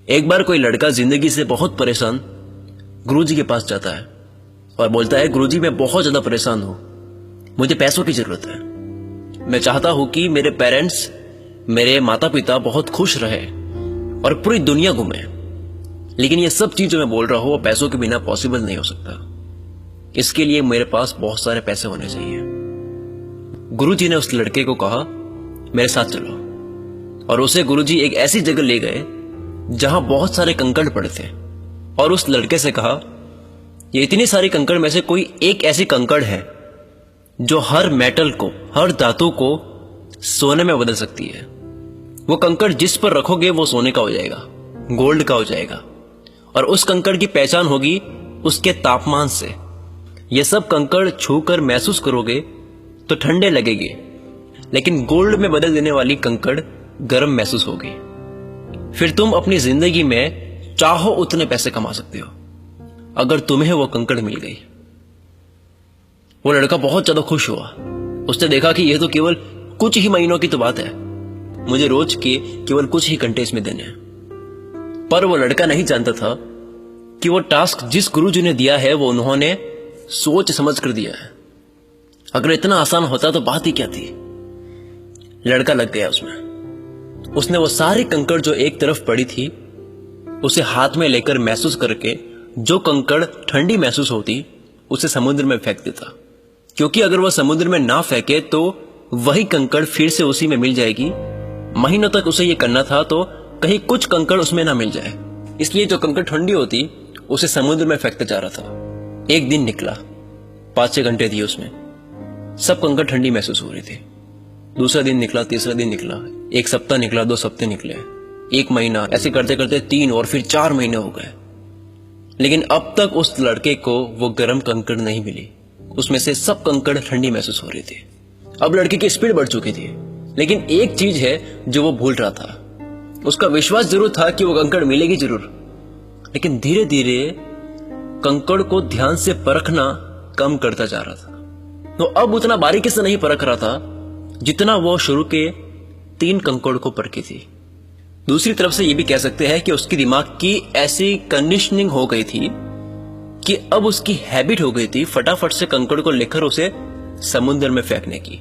एक बार कोई लड़का जिंदगी से बहुत परेशान गुरुजी के पास जाता है और बोलता है, गुरुजी मैं बहुत ज्यादा परेशान हूं, मुझे पैसों की जरूरत है। मैं चाहता हूं कि मेरे पेरेंट्स, मेरे माता पिता बहुत खुश रहे और पूरी दुनिया घूमे, लेकिन ये सब चीज जो मैं बोल रहा हूं वो पैसों के बिना पॉसिबल नहीं हो सकता। इसके लिए मेरे पास बहुत सारे पैसे होने चाहिए। गुरुजी ने उस लड़के को कहा, मेरे साथ चलो, और उसे गुरुजी एक ऐसी जगह ले गए जहां बहुत सारे कंकड़ पड़े थे और उस लड़के से कहा, ये इतनी सारी कंकड़ में से कोई एक ऐसी कंकड़ है जो हर मेटल को, हर धातु को सोने में बदल सकती है। वो कंकड़ जिस पर रखोगे वो सोने का हो जाएगा, गोल्ड का हो जाएगा, और उस कंकड़ की पहचान होगी उसके तापमान से। ये सब कंकड़ छूकर महसूस करोगे तो ठंडे लगेंगे, लेकिन गोल्ड में बदल देने वाली कंकड़ गर्म महसूस होगी। फिर तुम अपनी जिंदगी में चाहो उतने पैसे कमा सकते हो अगर तुम्हें वो कंकड़ मिल गई। वो लड़का बहुत ज्यादा खुश हुआ। उसने देखा कि यह तो केवल कुछ ही महीनों की तो बात है, मुझे रोज के केवल कुछ ही घंटे इसमें देने हैं। पर वो लड़का नहीं जानता था कि वो टास्क जिस गुरुजी ने दिया है वो उन्होंने सोच समझ कर दिया है। अगर इतना आसान होता तो बात ही क्या थी। लड़का लग गया उसमें। उसने वो सारी कंकड़ जो एक तरफ पड़ी थी उसे हाथ में लेकर महसूस करके जो कंकड़ ठंडी महसूस होती उसे समुद्र में फेंक देता, क्योंकि अगर वह समुद्र में ना फेंके तो वही कंकड़ फिर से उसी में मिल जाएगी। महीनों तक उसे ये करना था तो कहीं कुछ कंकड़ उसमें ना मिल जाए, इसलिए जो कंकड़ ठंडी होती उसे समुद्र में फेंकता जा रहा था। एक दिन निकला, 5-6 घंटे दिए उसमें, सब कंकड़ ठंडी महसूस हो रही थी। दूसरा दिन निकला, तीसरा दिन निकला, 1 सप्ताह निकला, 2 सप्ताह निकले, 1 महीना, ऐसे करते करते 3 और फिर 4 महीने हो गए। लेकिन अब तक उस लड़के को वो गर्म कंकड़ नहीं मिली। उसमें से सब कंकड़ ठंडी महसूस हो रही थी। अब लड़के की स्पीड बढ़ चुकी थी, लेकिन एक चीज है जो वो भूल रहा था। उसका विश्वास जरूर था कि वो कंकड़ मिलेगी जरूर, लेकिन धीरे धीरे कंकड़ को ध्यान से परखना कम करता जा रहा था। तो अब उतना बारीकी से नहीं परख रहा था जितना वो शुरू के 3 कंकड़ को परखी थी। दूसरी तरफ से ये भी कह सकते हैं कि उसकी दिमाग की ऐसी कंडीशनिंग हो गई थी कि अब उसकी हैबिट हो गई थी फटाफट से कंकड़ को लेकर उसे समुद्र में फेंकने की।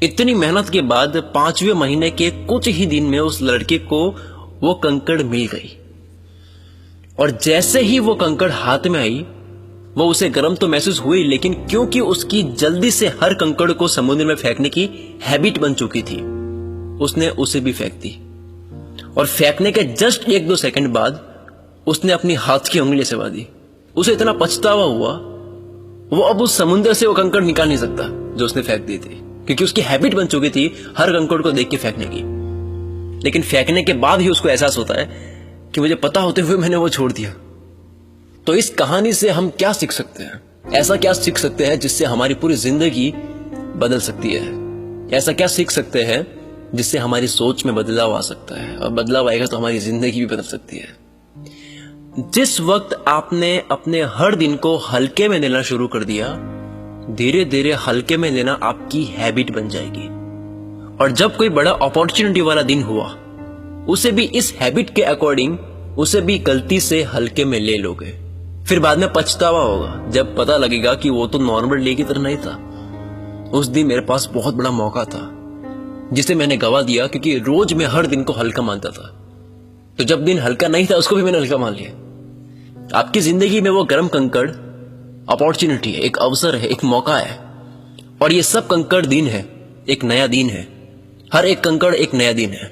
इतनी मेहनत के बाद 5वें महीने के कुछ ही दिन में उस लड़के को वो कंकड़ मिल गई, और जैसे ही वो कंकड़ हाथ में आई वो उसे गर्म तो महसूस हुई, लेकिन क्योंकि उसकी जल्दी से हर कंकड़ को समुद्र में फेंकने की हैबिट बन चुकी थी, उसने उसे भी फेंक दी। और फेंकने के जस्ट 1-2 सेकंड बाद उसने अपनी हाथ की उंगली चबा दी। उसे इतना पछतावा हुआ, वो अब उस समुद्र से वो कंकड़ निकाल नहीं सकता जो उसने फेंक दी थी, क्योंकि उसकी हैबिट बन चुकी थी हर कंकड़ को देख के फेंकने की। लेकिन फेंकने के बाद ही उसको एहसास होता है कि मुझे पता होते हुए मैंने वो छोड़ दिया। तो इस कहानी से हम क्या सीख सकते हैं? ऐसा क्या सीख सकते हैं जिससे हमारी पूरी जिंदगी बदल सकती है? ऐसा क्या सीख सकते हैं जिससे हमारी सोच में बदलाव आ सकता है, और बदलाव आएगा तो हमारी जिंदगी भी बदल सकती है। जिस वक्त आपने अपने हर दिन को हल्के में लेना शुरू कर दिया, धीरे धीरे हल्के में लेना आपकी हैबिट बन जाएगी। और जब कोई बड़ा अपॉर्चुनिटी वाला दिन हुआ, उसे भी इस हैबिट के अकॉर्डिंग उसे भी गलती से हल्के में ले लोगे। फिर बाद में पछतावा होगा जब पता लगेगा कि वो तो नॉर्मल डे की तरह नहीं था। उस दिन मेरे पास बहुत बड़ा मौका था जिसे मैंने गवा दिया, क्योंकि रोज मैं हर दिन को हल्का मानता था। तो जब दिन हल्का नहीं था उसको भी मैंने हल्का मान लिया। आपकी जिंदगी में वो गर्म कंकड़ अपॉर्चुनिटी है, एक अवसर है, एक मौका है, और ये सब कंकड़ दिन है, एक नया दिन है। हर एक कंकड़ एक नया दिन है।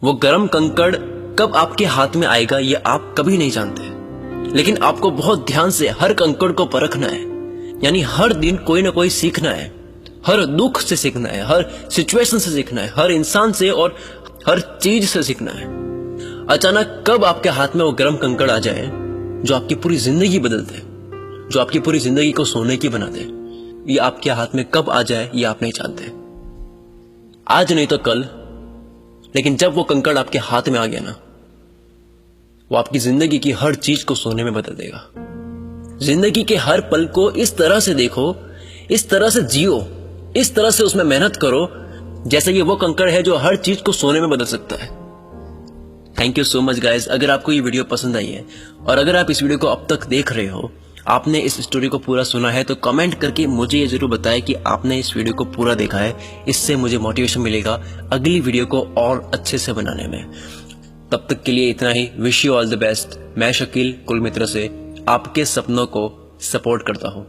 वो गर्म कंकड़ कब आपके हाथ में आएगा ये आप कभी नहीं जानते, लेकिन आपको बहुत ध्यान से हर कंकड़ को परखना है। यानी हर दिन कोई ना कोई सीखना है, हर दुख से सीखना है, हर सिचुएशन से सीखना है, हर इंसान से और हर चीज से सीखना है। अचानक कब आपके हाथ में वो गर्म कंकड़ आ जाए जो आपकी पूरी जिंदगी बदल दे, जो आपकी पूरी जिंदगी को सोने की बना दे, ये आपके हाथ में कब आ जाए ये आप नहीं जानते। आज नहीं तो कल, लेकिन जब वो कंकड़ आपके हाथ में आ गया ना, वो आपकी जिंदगी की हर चीज को सोने में बदल देगा। जिंदगी के हर पल को इस तरह से देखो, इस तरह से जियो, इस तरह से उसमें मेहनत करो जैसे ये वो कंकड़ है जो हर चीज को सोने में बदल सकता है। Thank you so much guys. अगर आपको ये वीडियो पसंद आई है और अगर आप इस वीडियो को अब तक देख रहे हो, आपने इस स्टोरी को पूरा सुना है, तो कमेंट करके मुझे ये जरूर बताएं कि आपने इस वीडियो को पूरा देखा है। इससे मुझे मोटिवेशन मिलेगा अगली वीडियो को और अच्छे से बनाने में। तब तक के लिए इतना ही। Wish you all the best. मैं शकील कुल मित्र से आपके सपनों को सपोर्ट करता हूँ।